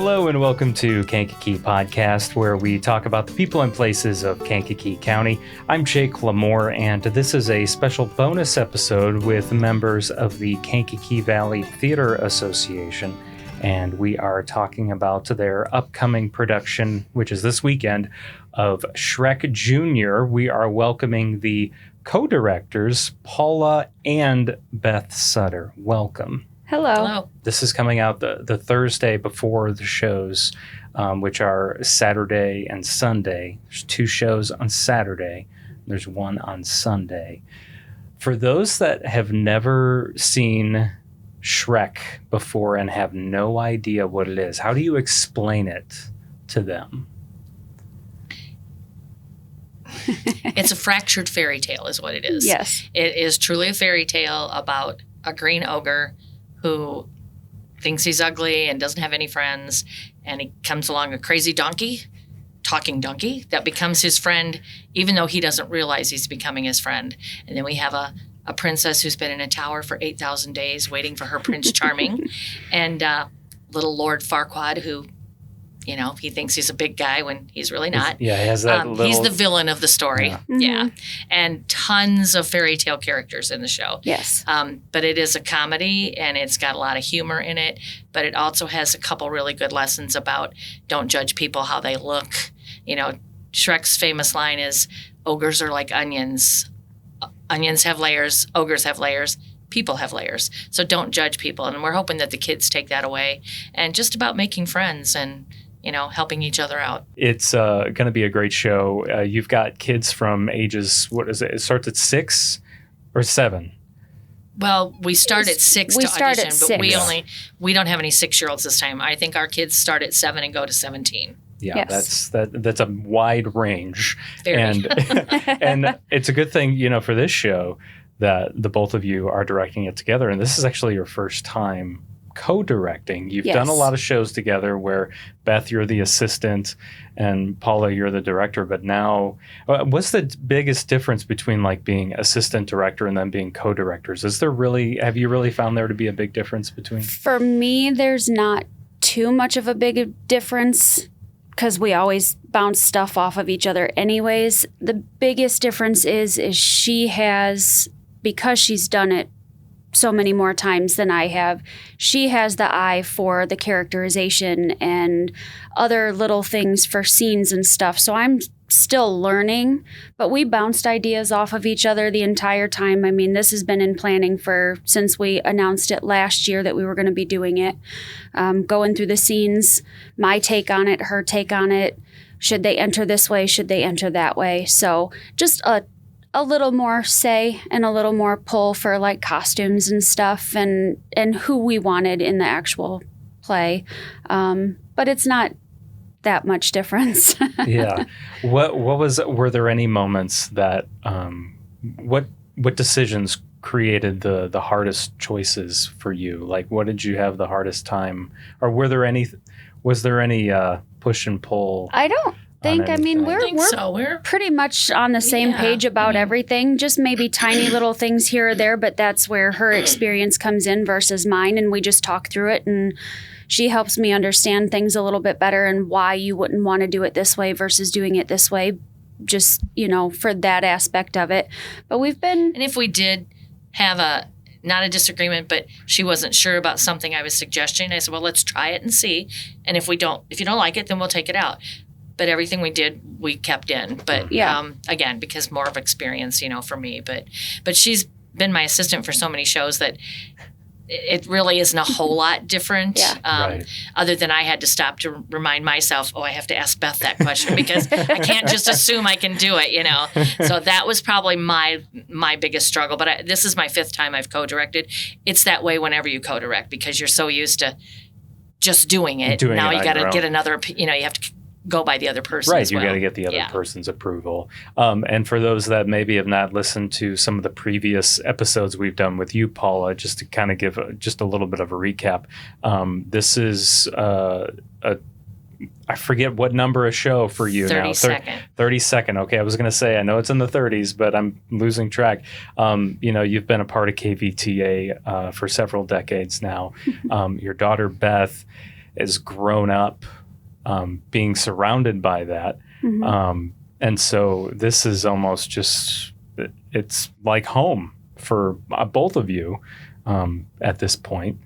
Hello and welcome to Kankakee Podcast, where we talk about the people and places of Kankakee County. I'm Jake LaMore, and this is a special bonus episode with members of the Kankakee Valley Theater Association. And we are talking about their upcoming production, which is this weekend, of Shrek Jr. We are welcoming the co-directors, Paula and Beth Sutter. Welcome. Hello. This is coming out the Thursday before the shows, which are Saturday and Sunday. There's 2 shows on Saturday. There's 1 on Sunday. For those that have never seen Shrek before and have no idea what it is, how do you explain it to them? It's a fractured fairy tale is what it is. Yes. It is truly a fairy tale about a green ogre who thinks he's ugly and doesn't have any friends, and he comes along a crazy donkey, talking donkey, that becomes his friend, even though he doesn't realize he's becoming his friend. And then we have a princess who's been in a tower for 8,000 days waiting for her Prince Charming, and little Lord Farquaad, who, you know, he thinks he's a big guy when he's really not. Yeah, he has that little... He's the villain of the story. Yeah. Mm-hmm. Yeah. And tons of fairy tale characters in the show. Yes. But it is a comedy, and it's got a lot of humor in it. But it also has a couple really good lessons about don't judge people how they look. You know, Shrek's famous line is, ogres are like onions. Onions have layers. Ogres have layers. People have layers. So don't judge people. And we're hoping that the kids take that away. And just about making friends and, you know, helping each other out. It's going to be a great show. You've got kids from ages, what is it? It starts at 6 or 7? Well, we start at 6 We to start audition, at but 6. we don't have any 6-year-olds this time. I think our kids start at 7 and go to 17. Yeah, Yes. that's a wide range. Very. And it's a good thing, you know, for this show that the both of you are directing it together. And this is actually your first time co-directing. You've Yes. done a lot of shows together where, Beth, you're the assistant and Paula, you're the director. But now, what's the biggest difference between like being assistant director and then being co-directors? Have you really found there to be a big difference between? For me, there's not too much of a big difference because we always bounce stuff off of each other anyways. The biggest difference is she has, because she's done it so many more times than I have, she has the eye for the characterization and other little things for scenes and stuff. So I'm still learning, but we bounced ideas off of each other the entire time. I mean, this has been in planning since we announced it last year that we were going to be doing it. Going through the scenes, my take on it, her take on it. Should they enter this way? Should they enter that way? So just a little more say and a little more pull for like costumes and stuff and who we wanted in the actual play. But it's not that much difference. Yeah. Were there any moments that, what decisions created the hardest choices for you? Like, what did you have the hardest time, or was there any push and pull? I don't think, I mean, We're pretty much on the same page about everything, just maybe tiny little things here or there, but that's where her experience comes in versus mine, and we just talk through it, and she helps me understand things a little bit better and why you wouldn't want to do it this way versus doing it this way, just, you know, for that aspect of it. But and if we did have not a disagreement, but she wasn't sure about something I was suggesting, I said, well, let's try it and see. And if you don't like it, then we'll take it out. But everything we did, we kept in. But again, because more of experience, you know, for me. But she's been my assistant for so many shows that it really isn't a whole lot different. Right. Other than I had to stop to remind myself, I have to ask Beth that question because I can't just assume I can do it, you know. So that was probably my biggest struggle. But this is my 5th time I've co-directed. It's that way whenever you co-direct because you're so used to just doing it. Now you got to get another, you know, you have to go by the other person as well. You got to get the other person's approval. And for those that maybe have not listened to some of the previous episodes we've done with you, Paula, just to kind of give just a little bit of a recap, this is I forget what number of show for you 30 now. 32nd. Okay, I was going to say, I know it's in the 30s, but I'm losing track. You know, you've been a part of KVTA for several decades now. Your daughter, Beth, is grown up being surrounded by that. And so this is almost just, it's like home for both of you at this point,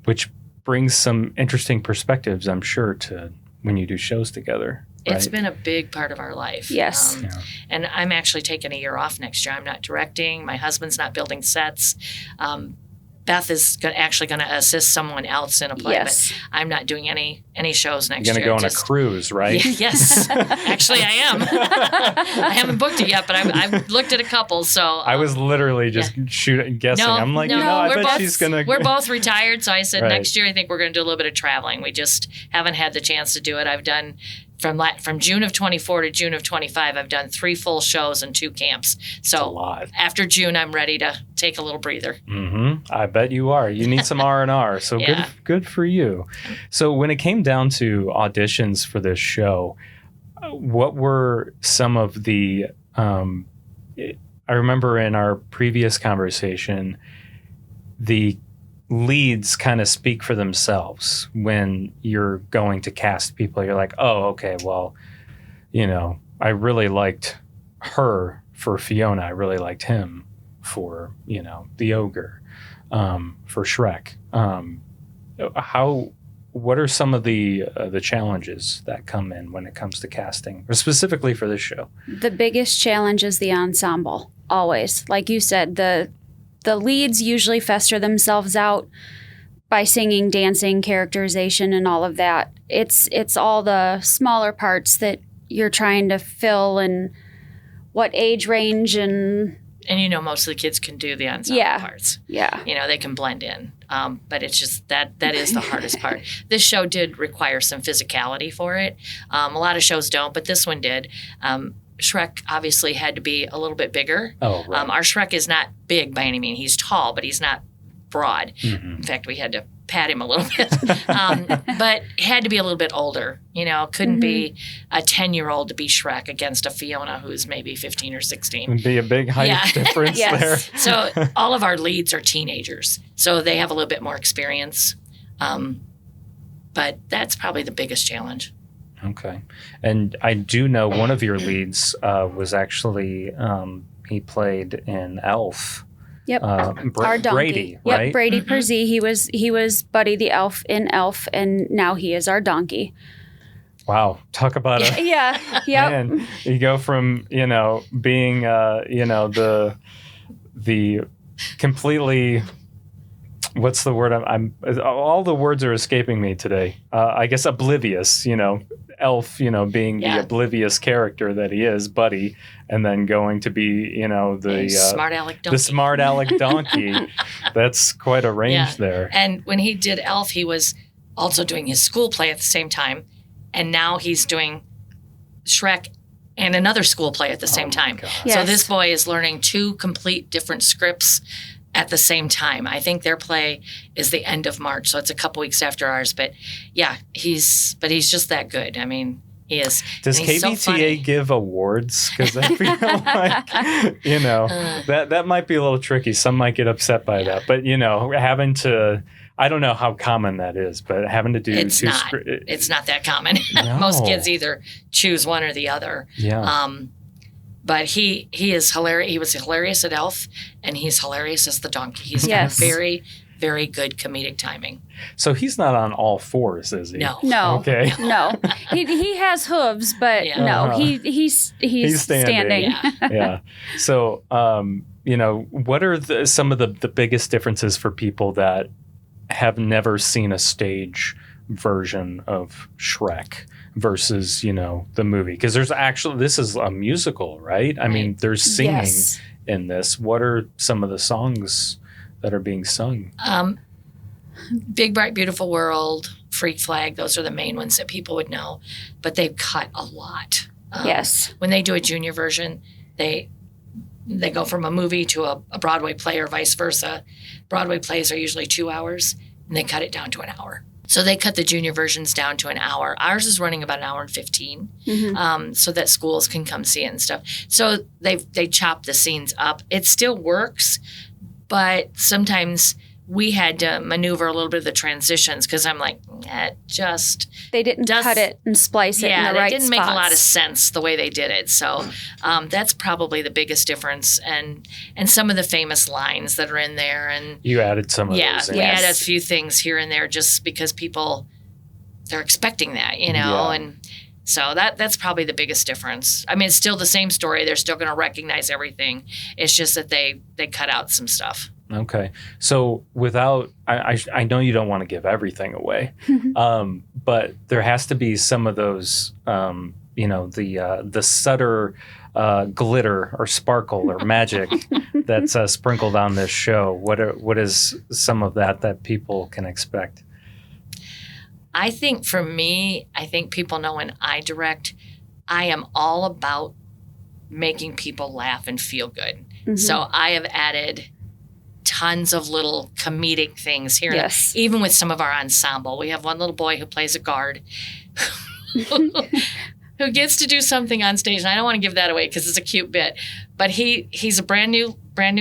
which brings some interesting perspectives, I'm sure, to when you do shows together. Right? It's been a big part of our life. Yes. And I'm actually taking a year off next year. I'm not directing. My husband's not building sets. Beth is actually going to assist someone else in a play, Yes. but I'm not doing any shows next You're year. going to go on a cruise, right? Yes. Actually, I am. I haven't booked it yet, but I've looked at a couple. So I was literally just guessing. I'm like, I bet she's going to. We're both retired, so I said Right. next year I think we're going to do a little bit of traveling. We just haven't had the chance to do it. I've done from June of 24 to June of 25. I've done 3 full shows and 2 camps. So a lot. after June, I'm ready to take a little breather. I bet you are. You need some R&R, so Yeah. good for you. So when it came down to auditions for this show, what were some of the? I remember in our previous conversation, the leads kind of speak for themselves when you're going to cast people. You're like, oh, okay, well, I really liked her for Fiona. I really liked him for, the ogre, for Shrek. What are some of the challenges that come in when it comes to casting, or specifically for this show? The biggest challenge is the ensemble, always. Like you said, the leads usually fester themselves out by singing, dancing, characterization, and all of that. It's all the smaller parts that you're trying to fill, and what age range and most of the kids can do the ensemble parts. Yeah. They can blend in. But it's just that is the hardest part. This show did require some physicality for it. A lot of shows don't, but this one did. Shrek obviously had to be a little bit bigger. Oh, right. Our Shrek is not big by any means. He's tall, but he's not broad. Mm-hmm. In fact, we had to pat him a little bit. But had to be a little bit older. Couldn't be a 10-year-old to be Shrek against a Fiona who's maybe 15 or 16. It'd be a big height difference there. So all of our leads are teenagers. So they have a little bit more experience. But that's probably the biggest challenge. Okay. And I do know one of your leads was actually, he played in Elf. Yep. Our donkey. Brady, right? Yep, Brady Persee. He was Buddy the Elf in Elf, and now he is our donkey. Wow. Talk about a... Yeah. Yep. Man, you go from, being, the completely... What's the word? I'm all the words are escaping me today. I guess oblivious, Elf, being the oblivious character that he is, Buddy, and then going to be, the smart aleck donkey. The smart aleck donkey. That's quite a range there. And when he did Elf, he was also doing his school play at the same time, and now he's doing Shrek and another school play at the same time. Yes. So this boy is learning 2 complete different scripts at the same time. I think their play is the end of March, so it's a couple weeks after ours. But yeah, he's just that good. I mean, he is. Does KVTA give awards? Because I feel like, that might be a little tricky. Some might get upset by that. But, having to, I don't know how common that is, but having to do it's not that common. No. Most kids either choose one or the other. Yeah. But he is hilarious. He was hilarious at Elf, and he's hilarious as the donkey. He's got very, very good comedic timing. So he's not on all 4s, is he? No. Okay. No. He has hooves, but no, he's standing. Yeah. So, what are some of the biggest differences for people that have never seen a stage version of Shrek versus, the movie? Because this is a musical, right? I mean, there's singing in this. What are some of the songs that are being sung? Big Bright Beautiful World, Freak Flag, those are the main ones that people would know. But they've cut a lot. Yes. When they do a junior version, they go from a movie to a Broadway play or vice versa. Broadway plays are usually 2 hours, and they cut it down to an hour. So they cut the junior versions down to an hour. Ours is running about an hour and 15, so that schools can come see it and stuff. So they chop the scenes up. It still works, but sometimes we had to maneuver a little bit of the transitions because I'm like, they didn't cut it and splice it in the right spots. Yeah, it didn't make a lot of sense the way they did it. So that's probably the biggest difference. And some of the famous lines that are in there. And you added some of those. We added a few things here and there just because they're expecting that, and so that's probably the biggest difference. I mean, it's still the same story. They're still going to recognize everything. It's just that they cut out some stuff. Okay. So I know you don't want to give everything away, but there has to be some of those, the Sutter glitter or sparkle or magic that's sprinkled on this show. What is some of that people can expect? I think for me, people know when I direct, I am all about making people laugh and feel good. Mm-hmm. So I have added tons of little comedic things here. Yes. Even with some of our ensemble. We have one little boy who plays a guard who gets to do something on stage. And I don't want to give that away because it's a cute bit. But he's a brand new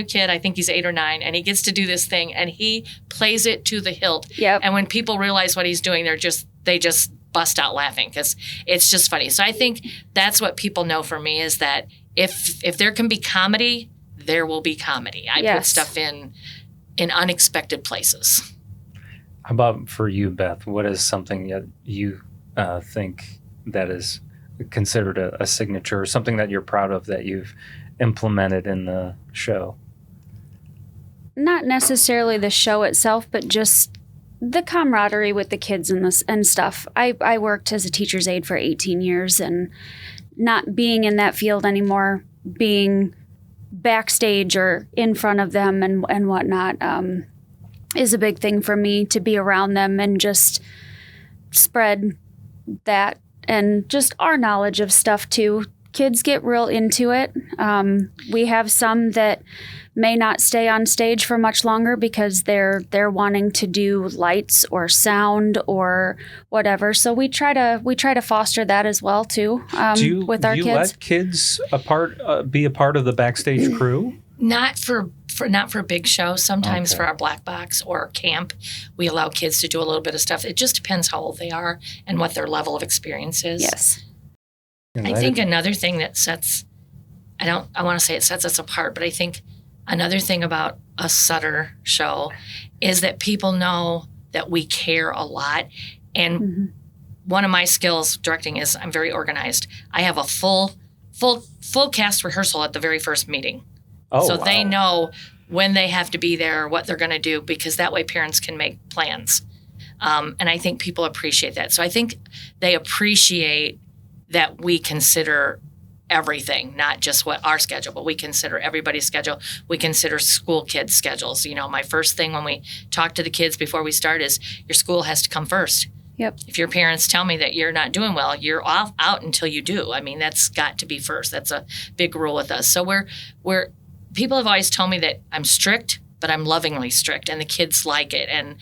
kid. I think he's 8 or 9. And he gets to do this thing. And he plays it to the hilt. Yep. And when people realize what he's doing, they just bust out laughing because it's just funny. So I think that's what people know for me is that if there can be comedy, there will be comedy. I put stuff in unexpected places. How about for you, Beth? What is something that you think that is considered a signature, or something that you're proud of that you've implemented in the show? Not necessarily the show itself, but just the camaraderie with the kids and stuff. I worked as a teacher's aide for 18 years, and not being in that field anymore, being backstage or in front of them and whatnot is a big thing for me, to be around them and just spread that and just our knowledge of stuff too. Kids get real into it. We have some that may not stay on stage for much longer because they're wanting to do lights or sound or whatever. So we try to foster that as well too. With our kids. Do you let kids be a part of the backstage crew? Not for a big show. Sometimes for our black box or camp, we allow kids to do a little bit of stuff. It just depends how old they are and what their level of experience is. Yes. I think another thing that I want to say it sets us apart, but I think another thing about a Sutter show is that people know that we care a lot. And one of my skills directing is I'm very organized. I have a full cast rehearsal at the very first meeting. So they know when they have to be there, what they're going to do, because that way parents can make plans. And I think people appreciate that. So I think they appreciate that we consider everything, not just what our schedule, but we consider everybody's schedule. We consider school kids' schedules. My first thing when we talk to the kids before we start is your school has to come first. Yep. If your parents tell me that you're not doing well, you're out until you do. I mean, that's got to be first. That's a big rule with us. So we're people have always told me that I'm strict, but I'm lovingly strict, and the kids like it. And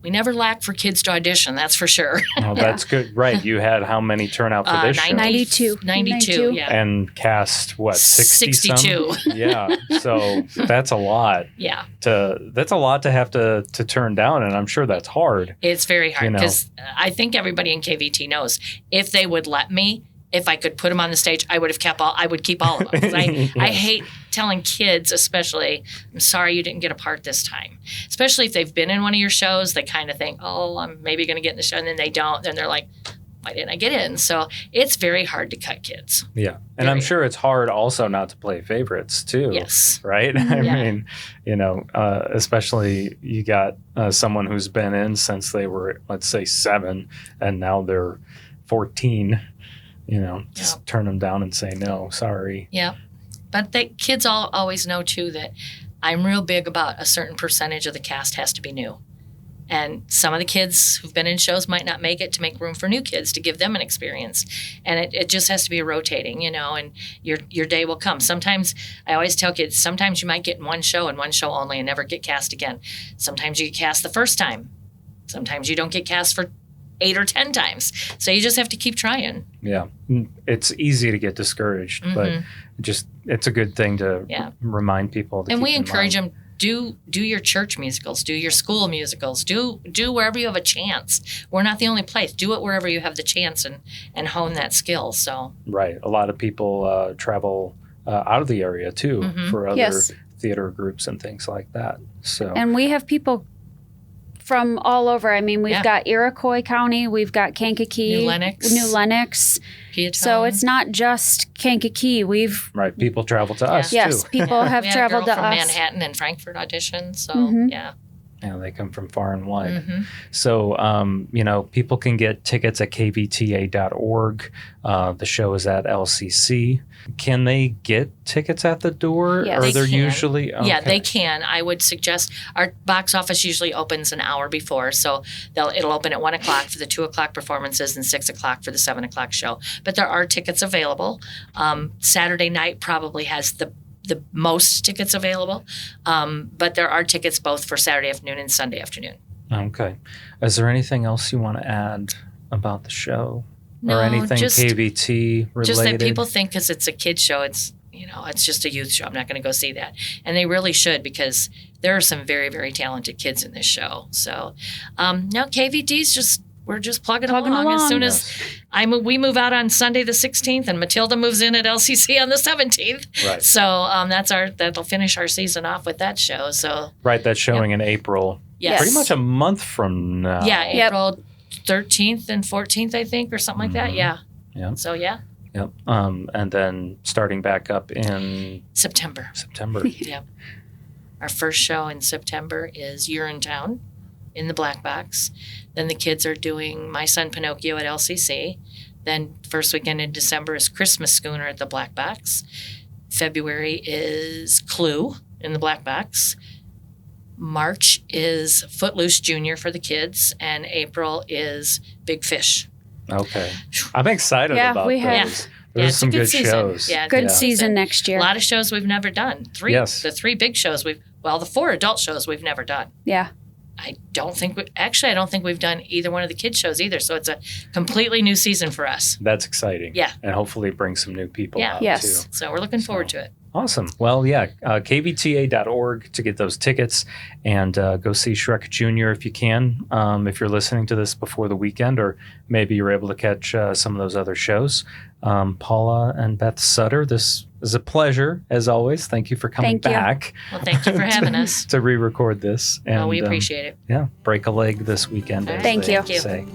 we never lack for kids to audition, that's for sure. Oh, that's good. Right. You had how many turnout for this show? 92, yeah. And cast, 60 62. Yeah. So that's a lot. Yeah. That's a lot to have to turn down, and I'm sure that's hard. It's very hard because I think everybody in KVT knows if they would let me, if I could put them on the stage, I would keep all of them. I hate telling kids, especially, I'm sorry you didn't get a part this time. Especially if they've been in one of your shows, they kind of think, oh, I'm maybe going to get in the show, and then they don't. Then they're like, why didn't I get in? So it's very hard to cut kids. Yeah. And I'm sure it's hard also not to play favorites too. Yes. Right? I mean, especially you got someone who's been in since they were, let's say, 7, and now they're 14. Just turn them down and say, no, sorry. Yeah. But kids always know, too, that I'm real big about a certain percentage of the cast has to be new. And some of the kids who've been in shows might not make it, to make room for new kids, to give them an experience. And it just has to be rotating, and your day will come. Sometimes, I always tell kids, sometimes you might get in one show and one show only and never get cast again. Sometimes you get cast the first time. Sometimes you don't get cast for 8 or 10 times. So you just have to keep trying. Yeah. It's easy to get discouraged, but it's a good thing to remind people to and keep we encourage them do your church musicals, do your school musicals, do wherever you have a chance. We're not the only place. Do it wherever you have the chance and hone that skill. So Right. A lot of people travel out of the area too for other theater groups and things like that. So And we have people from all over. I mean, we've got Iroquois County, we've got Kankakee, New Lennox. Piatone. So it's not just Kankakee. right, people travel to us Yes, too. people have we had traveled a girl to from us. Manhattan and Frankfurt audition. So yeah. Yeah, they come from far and wide. Mm-hmm. So, people can get tickets at kvta.org. The show is at LCC. Can they get tickets at the door? Yes. Or They they're can. usually... Okay. Yeah, they can. I would suggest our box office usually opens an hour before, so it'll open at 1 o'clock for the 2 o'clock performances and 6 o'clock for the 7 o'clock show. But there are tickets available. Saturday night probably has the most tickets available, but there are tickets both for Saturday afternoon and Sunday afternoon. Okay. Is there anything else you want to add about the show? No, or anything just- KVT related? Just that people think because it's a kid's show, it's just a youth show. I'm not going to go see that, and they really should because there are some very, very talented kids in this show. So, no, KVT's we're just plugging along. As soon as we move out on Sunday the 16th, and Matilda moves in at LCC on the 17th. Right. So that'll finish our season off with that show. So Right, that's showing in April. Yes. Pretty much a month from now. yeah, April 13th and 14th, I think, or something like that. Yeah. Yeah. So yeah, Yep. And then starting back up in September. Yep. Our first show in September is Urinetown in the Black Box. Then the kids are doing My Son Pinocchio at LCC. Then first weekend in December is Christmas Schooner at the Black Box. February is Clue in the Black Box. March is Footloose Jr. for the kids. And April is Big Fish. Okay. I'm excited about we those. have- There's it's a some good season. shows. Yeah, Good season next year. A lot of shows we've never done. The 3 big shows the 4 adult shows we've never done. Yeah. I don't think we've done either one of the kids shows either. So it's a completely new season for us. That's exciting. Yeah. And hopefully bring some new people out Yes. too. So we're looking forward to it. Awesome. Well, yeah, kvta.org to get those tickets and go see Shrek Jr. if you can. If you're listening to this before the weekend, or maybe you're able to catch some of those other shows. Paula and Beth Sutter, this is a pleasure as always. Thank you for coming Thank you. back. Well, thank you for having us. to re-record this. And We appreciate it. yeah, break a leg this weekend. All as right. Thank they you. say.